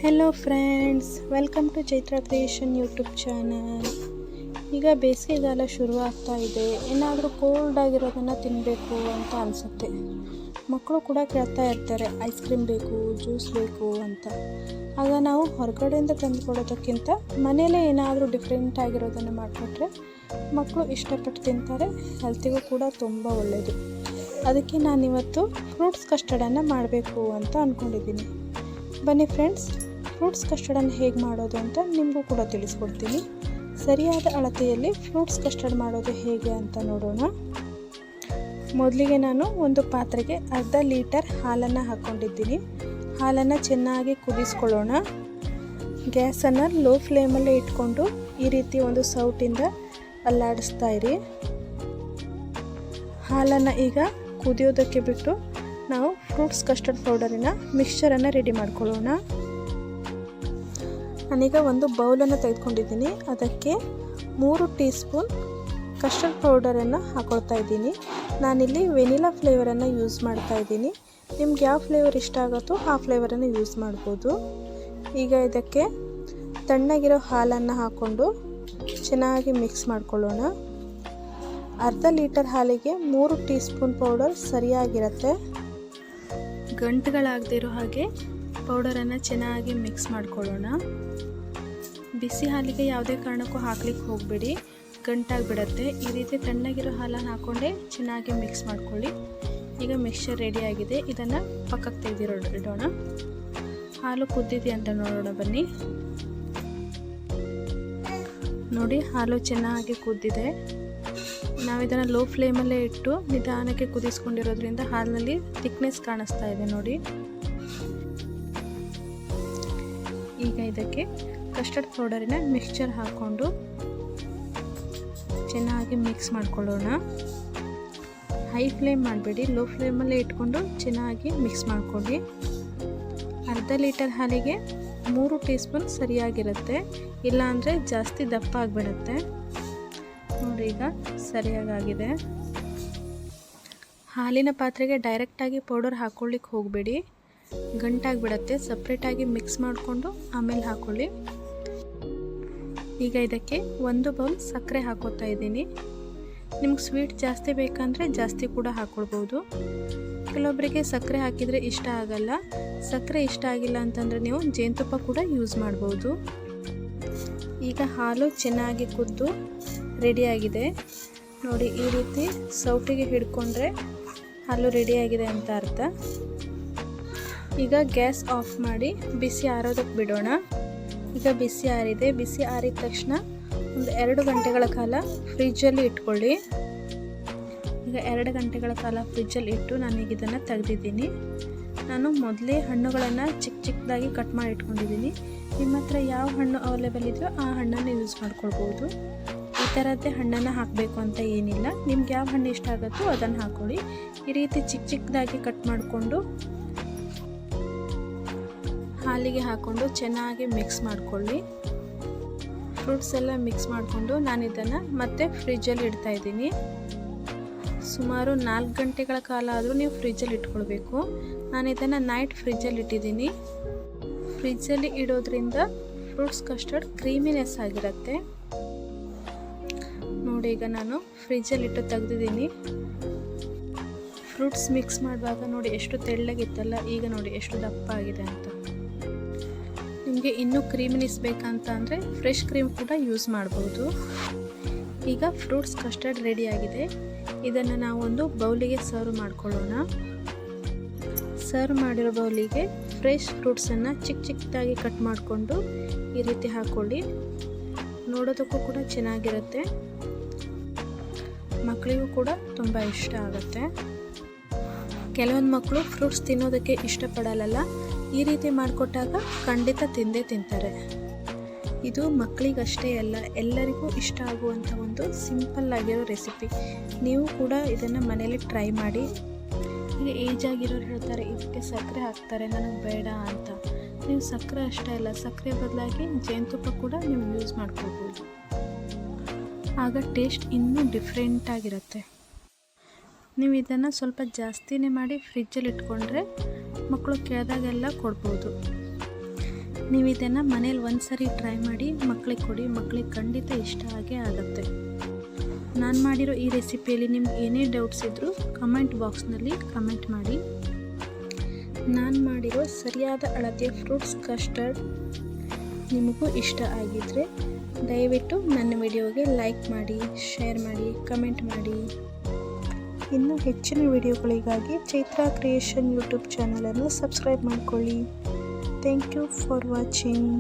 Hello friends, welcome to Chaitra creation YouTube channel. ಈಗ ಬೇಸಿಗೆಗಾಲ ಶುರು ಆಗ್ತಾ ಇದೆ. ಏನಾದರೂ ಕೋಲ್ಡ್ ಆಗಿರೋದನ್ನು ತಿನ್ನಬೇಕು ಅಂತ ಅನಿಸುತ್ತೆ. ಮಕ್ಕಳು ಕೂಡ ಕೇಳ್ತಾ ಇರ್ತಾರೆ, ಐಸ್ ಕ್ರೀಮ್ ಬೇಕು, ಜ್ಯೂಸ್ ಬೇಕು ಅಂತ. ಆಗ ನಾವು ಹೊರಗಡೆಯಿಂದ ತಂದುಕೊಡೋದಕ್ಕಿಂತ ಮನೆಯಲ್ಲೇ ಏನಾದರೂ ಡಿಫ್ರೆಂಟ್ ಆಗಿರೋದನ್ನು ಮಾಡಿಕೊಟ್ರೆ ಮಕ್ಕಳು ಇಷ್ಟಪಟ್ಟು ತಿಂತಾರೆ. ಹೆಲ್ತಿಗೂ ಕೂಡ ತುಂಬ ಒಳ್ಳೆಯದು. ಅದಕ್ಕೆ ನಾನಿವತ್ತು ಫ್ರೂಟ್ಸ್ ಕಸ್ಟರ್ಡನ್ನು ಮಾಡಬೇಕು ಅಂತ ಅಂದ್ಕೊಂಡಿದ್ದೀನಿ. ಬನ್ನಿ ಫ್ರೆಂಡ್ಸ್, ಫ್ರೂಟ್ಸ್ ಕಸ್ಟರ್ಡನ್ನು ಹೇಗೆ ಮಾಡೋದು ಅಂತ ನಿಮಗೂ ಕೂಡ ತಿಳಿಸ್ಕೊಡ್ತೀನಿ. ಸರಿಯಾದ ಅಳತೆಯಲ್ಲಿ ಫ್ರೂಟ್ಸ್ ಕಸ್ಟರ್ಡ್ ಮಾಡೋದು ಹೇಗೆ ಅಂತ ನೋಡೋಣ. ಮೊದಲಿಗೆ ನಾನು ಒಂದು ಪಾತ್ರೆಗೆ ಅರ್ಧ ಲೀಟರ್ ಹಾಲನ್ನು ಹಾಕ್ಕೊಂಡಿದ್ದೀನಿ. ಹಾಲನ್ನು ಚೆನ್ನಾಗಿ ಕುದಿಸ್ಕೊಳ್ಳೋಣ. ಗ್ಯಾಸನ್ನು ಲೋ ಫ್ಲೇಮಲ್ಲೇ ಇಟ್ಕೊಂಡು ಈ ರೀತಿ ಒಂದು ಸೌಟಿಂದ ಅಲ್ಲಾಡಿಸ್ತಾ ಇರಿ. ಹಾಲನ್ನು ಈಗ ಕುದಿಯೋದಕ್ಕೆ ಬಿಟ್ಟು ನಾವು ಫ್ರೂಟ್ಸ್ ಕಸ್ಟರ್ಡ್ ಪೌಡರಿನ ಮಿಕ್ಸ್ಚರನ್ನು ರೆಡಿ ಮಾಡ್ಕೊಳ್ಳೋಣ. ನಾನೀಗ ಒಂದು ಬೌಲನ್ನು ತೆಗೆದುಕೊಂಡಿದ್ದೀನಿ. ಅದಕ್ಕೆ 3 ಟೀ ಸ್ಪೂನ್ ಕಸ್ಟರ್ಡ್ ಪೌಡರನ್ನು ಹಾಕ್ಕೊಳ್ತಾ ಇದ್ದೀನಿ. ನಾನಿಲ್ಲಿ ವೆನಿಲಾ ಫ್ಲೇವರನ್ನು ಯೂಸ್ ಮಾಡ್ತಾ ಇದ್ದೀನಿ. ನಿಮ್ಗೆ ಯಾವ ಫ್ಲೇವರ್ ಇಷ್ಟ ಆಗುತ್ತೋ ಆ ಫ್ಲೇವರನ್ನು ಯೂಸ್ ಮಾಡ್ಬೋದು. ಈಗ ಇದಕ್ಕೆ ತಣ್ಣಗಿರೋ ಹಾಲನ್ನು ಹಾಕ್ಕೊಂಡು ಚೆನ್ನಾಗಿ ಮಿಕ್ಸ್ ಮಾಡ್ಕೊಳ್ಳೋಣ. ಅರ್ಧ ಲೀಟರ್ ಹಾಲಿಗೆ 3 ಟೀ ಸ್ಪೂನ್ ಪೌಡರ್ ಸರಿಯಾಗಿರುತ್ತೆ. ಗಂಟುಗಳಾಗದಿರೋ ಹಾಗೆ ಪೌಡರನ್ನು ಚೆನ್ನಾಗಿ ಮಿಕ್ಸ್ ಮಾಡ್ಕೊಳ್ಳೋಣ. ಬಿಸಿ ಹಾಲಿಗೆ ಯಾವುದೇ ಕಾರಣಕ್ಕೂ ಹಾಕ್ಲಿಕ್ಕೆ ಹೋಗಬೇಡಿ, ಗಂಟಾಗಿಬಿಡತ್ತೆ. ಈ ರೀತಿ ತಣ್ಣಗಿರೋ ಹಾಲನ್ನು ಹಾಕ್ಕೊಂಡೆ ಚೆನ್ನಾಗಿ ಮಿಕ್ಸ್ ಮಾಡ್ಕೊಳ್ಳಿ. ಈಗ ಮಿಕ್ಸ್ಚರ್ ರೆಡಿಯಾಗಿದೆ. ಇದನ್ನು ಪಕ್ಕಕ್ಕೆ ಇಡೋಣ. ಹಾಲು ಕುದ್ದಿದೆ ಅಂತ ನೋಡೋಣ ಬನ್ನಿ. ನೋಡಿ, ಹಾಲು ಚೆನ್ನಾಗಿ ಕುದ್ದಿದೆ. ನಾವು ಇದನ್ನು ಲೋ ಫ್ಲೇಮಲ್ಲೇ ಇಟ್ಟು ನಿಧಾನಕ್ಕೆ ಕುದಿಸ್ಕೊಂಡಿರೋದ್ರಿಂದ ಹಾಲಿನಲ್ಲಿ ಥಿಕ್ನೆಸ್ ಕಾಣಿಸ್ತಾ ಇದೆ ನೋಡಿ. ಈಗ ಇದಕ್ಕೆ ಕಸ್ಟರ್ಡ್ ಪೌಡರಿನ ಮಿಕ್ಸ್ಚರ್ ಹಾಕ್ಕೊಂಡು ಚೆನ್ನಾಗಿ ಮಿಕ್ಸ್ ಮಾಡ್ಕೊಳ್ಳೋಣ. ಹೈ ಫ್ಲೇಮ್ ಮಾಡಬೇಡಿ, ಲೋ ಫ್ಲೇಮಲ್ಲೇ ಇಟ್ಕೊಂಡು ಚೆನ್ನಾಗಿ ಮಿಕ್ಸ್ ಮಾಡ್ಕೊಳ್ಳಿ. ಅರ್ಧ ಲೀಟರ್ ಹಾಲಿಗೆ 3 ಟೀ ಸ್ಪೂನ್ ಸರಿಯಾಗಿರುತ್ತೆ. ಇಲ್ಲಾಂದರೆ ಜಾಸ್ತಿ ದಪ್ಪ ಆಗಿಬಿಡುತ್ತೆ. ನೋಡಿ, ಈಗ ಸರಿಯಾಗಿದೆ. ಹಾಲಿನ ಪಾತ್ರೆಗೆ ಡೈರೆಕ್ಟಾಗಿ ಪೌಡರ್ ಹಾಕ್ಕೊಳ್ಳಿಕ್ಕೆ ಹೋಗಬೇಡಿ, ಗಂಟಾಗಿಬಿಡತ್ತೆ. ಸಪ್ರೇಟಾಗಿ ಮಿಕ್ಸ್ ಮಾಡಿಕೊಂಡು ಆಮೇಲೆ ಹಾಕ್ಕೊಳ್ಳಿ. ಈಗ ಇದಕ್ಕೆ 1 ಬೌಲ್ ಸಕ್ಕರೆ ಹಾಕೋತಾ ಇದ್ದೀನಿ. ನಿಮ್ಗೆ ಸ್ವೀಟ್ ಜಾಸ್ತಿ ಬೇಕಂದರೆ ಜಾಸ್ತಿ ಕೂಡ ಹಾಕ್ಕೊಳ್ಬೋದು. ಕೆಲವೊಬ್ಬರಿಗೆ ಸಕ್ಕರೆ ಹಾಕಿದರೆ ಇಷ್ಟ ಆಗಲ್ಲ. ಸಕ್ಕರೆ ಇಷ್ಟ ಆಗಿಲ್ಲ ಅಂತಂದರೆ ನೀವು ಜೇನುತುಪ್ಪ ಕೂಡ ಯೂಸ್ ಮಾಡ್ಬೋದು. ಈಗ ಹಾಲು ಚೆನ್ನಾಗಿ ಕುದ್ದು ರೆಡಿಯಾಗಿದೆ ನೋಡಿ. ಈ ರೀತಿ ಸೌಟಿಗೆ ಹಿಡ್ಕೊಂಡ್ರೆ ಹಾಲು ರೆಡಿಯಾಗಿದೆ ಅಂತ ಅರ್ಥ. ಈಗ ಗ್ಯಾಸ್ ಆಫ್ ಮಾಡಿ ಬಿಸಿ ಆರೋದಕ್ಕೆ ಬಿಡೋಣ. ಈಗ ಬಿಸಿ ಆರಿದೆ. ಬಿಸಿ ಆರಿದ ತಕ್ಷಣ ಒಂದು 2 ಗಂಟೆಗಳ ಕಾಲ ಫ್ರಿಜ್ಜಲ್ಲಿ ಇಟ್ಕೊಳ್ಳಿ. ಈಗ 2 ಗಂಟೆಗಳ ಕಾಲ ಫ್ರಿಜ್ಜಲ್ಲಿ ಇಟ್ಟು ನಾನೀಗ ಇದನ್ನು ತೆಗೆದಿದ್ದೀನಿ. ನಾನು ಮೊದಲೇ ಹಣ್ಣುಗಳನ್ನು ಚಿಕ್ಕದಾಗಿ ಕಟ್ ಮಾಡಿ ಇಟ್ಕೊಂಡಿದ್ದೀನಿ. ನಿಮ್ಮ ಹತ್ರ ಯಾವ ಹಣ್ಣು ಅವೈಲೇಬಲ್ ಇದೆಯೋ ಆ ಹಣ್ಣನ್ನು ಯೂಸ್ ಮಾಡ್ಕೊಳ್ಬೋದು. ಈ ಥರದ್ದೇ ಹಣ್ಣನ್ನು ಹಾಕಬೇಕು ಅಂತ ಏನಿಲ್ಲ. ನಿಮ್ಗೆ ಯಾವ ಹಣ್ಣು ಇಷ್ಟ ಆಗುತ್ತೋ ಅದನ್ನು ಹಾಕ್ಕೊಳ್ಳಿ. ಈ ರೀತಿ ಚಿಕ್ಕದಾಗಿ ಕಟ್ ಮಾಡಿಕೊಂಡು ಹಾಲಿಗೆ ಹಾಕ್ಕೊಂಡು ಚೆನ್ನಾಗಿ ಮಿಕ್ಸ್ ಮಾಡಿಕೊಳ್ಳಿ. ಫ್ರೂಟ್ಸ್ ಎಲ್ಲ ಮಿಕ್ಸ್ ಮಾಡಿಕೊಂಡು ನಾನು ಇದನ್ನು ಮತ್ತೆ ಫ್ರಿಜ್ಜಲ್ಲಿ ಇಡ್ತಾ ಇದ್ದೀನಿ. ಸುಮಾರು 4 ಗಂಟೆಗಳ ಕಾಲ ಆದರೂ ನೀವು ಫ್ರಿಜ್ಜಲ್ಲಿ ಇಟ್ಕೊಳ್ಬೇಕು. ನಾನು ಇದನ್ನು ನೈಟ್ ಫ್ರಿಜ್ಜಲ್ಲಿ ಇಟ್ಟಿದ್ದೀನಿ. ಫ್ರಿಜ್ಜಲ್ಲಿ ಇಡೋದ್ರಿಂದ ಫ್ರೂಟ್ಸ್ ಕಸ್ಟರ್ಡ್ ಕ್ರೀಮಿನೆಸ್ ಆಗಿರುತ್ತೆ ನೋಡಿ. ಈಗ ನಾನು ಫ್ರಿಜ್ಜಲ್ಲಿ ಇಟ್ಟು ತೆಗೆದಿದ್ದೀನಿ. ಫ್ರೂಟ್ಸ್ ಮಿಕ್ಸ್ ಮಾಡುವಾಗ ನೋಡಿ ಎಷ್ಟು ತೆಳ್ಳಗಿತ್ತಲ್ಲ, ಈಗ ನೋಡಿ ಎಷ್ಟು ದಪ್ಪ ಆಗಿದೆ ಅಂತ. ನಿಮಗೆ ಇನ್ನೂ ಕ್ರೀಮಿನೆಸ್ ಬೇಕಂತ ಅಂದರೆ ಫ್ರೆಶ್ ಕ್ರೀಮ್ ಕೂಡ ಯೂಸ್ ಮಾಡ್ಬೋದು. ಈಗ ಫ್ರೂಟ್ಸ್ ಕಸ್ಟರ್ಡ್ ರೆಡಿಯಾಗಿದೆ. ಇದನ್ನು ನಾವು ಒಂದು ಬೌಲಿಗೆ ಸರ್ವ್ ಮಾಡ್ಕೊಳ್ಳೋಣ. ಸರ್ವ್ ಮಾಡಿರೋ ಬೌಲಿಗೆ ಫ್ರೆಶ್ ಫ್ರೂಟ್ಸನ್ನು ಚಿಕ್ಕದಾಗಿ ಕಟ್ ಮಾಡಿಕೊಂಡು ಈ ರೀತಿ ಹಾಕ್ಕೊಳ್ಳಿ. ನೋಡೋದಕ್ಕೂ ಕೂಡ ಚೆನ್ನಾಗಿರುತ್ತೆ. ಮಕ್ಕಳಿಗೂ ಕೂಡ ತುಂಬ ಇಷ್ಟ ಆಗುತ್ತೆ. ಕೆಲವೊಂದು ಮಕ್ಕಳು ಫ್ರೂಟ್ಸ್ ತಿನ್ನೋದಕ್ಕೆ ಇಷ್ಟಪಡಲ್ಲ. ಈ ರೀತಿ ಮಾಡಿಕೊಟ್ಟಾಗ ಖಂಡಿತ ತಿಂದೇ ತಿಂತಾರೆ. ಇದು ಮಕ್ಕಳಿಗಷ್ಟೇ ಅಲ್ಲ, ಎಲ್ಲರಿಗೂ ಇಷ್ಟ ಆಗುವಂಥ ಒಂದು ಸಿಂಪಲ್ ಆಗಿರೋ ರೆಸಿಪಿ. ನೀವು ಕೂಡ ಇದನ್ನು ಮನೇಲಿ ಟ್ರೈ ಮಾಡಿ. ಈಗ ಏಜ್ ಆಗಿರೋರು ಹೇಳ್ತಾರೆ ಇದಕ್ಕೆ ಸಕ್ಕರೆ ಹಾಕ್ತಾರೆ, ನನಗೆ ಬೇಡ ಅಂತ. ನೀವು ಸಕ್ಕರೆ ಅಷ್ಟೇ ಅಲ್ಲ, ಸಕ್ಕರೆ ಬದಲಾಗಿ ಜೇನುತುಪ್ಪ ಕೂಡ ನೀವು ಯೂಸ್ ಮಾಡ್ಕೋಬೋದು. ಆಗ ಟೇಸ್ಟ್ ಇನ್ನೂ ಡಿಫ್ರೆಂಟಾಗಿರುತ್ತೆ. ನೀವು ಇದನ್ನು ಸ್ವಲ್ಪ ಜಾಸ್ತಿನೇ ಮಾಡಿ ಫ್ರಿಜ್ಜಲ್ಲಿ ಇಟ್ಕೊಂಡ್ರೆ ಮಕ್ಕಳು ಕೇಳಿದಾಗೆಲ್ಲ ಕೊಡ್ಬೋದು. ನೀವು ಇದನ್ನು ಮನೇಲಿ ಒಂದು ಸರಿ ಟ್ರೈ ಮಾಡಿ ಮಕ್ಕಳಿಗೆ ಕೊಡಿ, ಮಕ್ಕಳಿಗೆ ಖಂಡಿತ ಇಷ್ಟ ಆಗೇ ಆಗುತ್ತೆ. ನಾನು ಮಾಡಿರೋ ಈ ರೆಸಿಪಿಯಲ್ಲಿ ನಿಮ್ಗೆ ಏನೇ ಡೌಟ್ಸ್ ಇದ್ದರೂ ಕಮೆಂಟ್ ಬಾಕ್ಸ್ನಲ್ಲಿ ಕಮೆಂಟ್ ಮಾಡಿ. ನಾನು ಮಾಡಿರೋ ಸರಿಯಾದ ಅಳತೆಯ ಫ್ರೂಟ್ಸ್ ಕಸ್ಟರ್ಡ್ ನಿಮಗೂ ಇಷ್ಟ ಆಗಿದ್ದರೆ ದಯವಿಟ್ಟು ನನ್ನ ವಿಡಿಯೋಗೆ ಲೈಕ್ ಮಾಡಿ, ಶೇರ್ ಮಾಡಿ, ಕಮೆಂಟ್ ಮಾಡಿ. ಇನ್ನು ಹೆಚ್ಚಿನ ವಿಡಿಯೋಗಳಿಗಾಗಿ ಚೈತ್ರ ಕ್ರಿಯೇಷನ್ ಯೂಟ್ಯೂಬ್ ಚಾನಲನ್ನು ಸಬ್ಸ್ಕ್ರೈಬ್ ಮಾಡಿಕೊಳ್ಳಿ. Thank you for watching.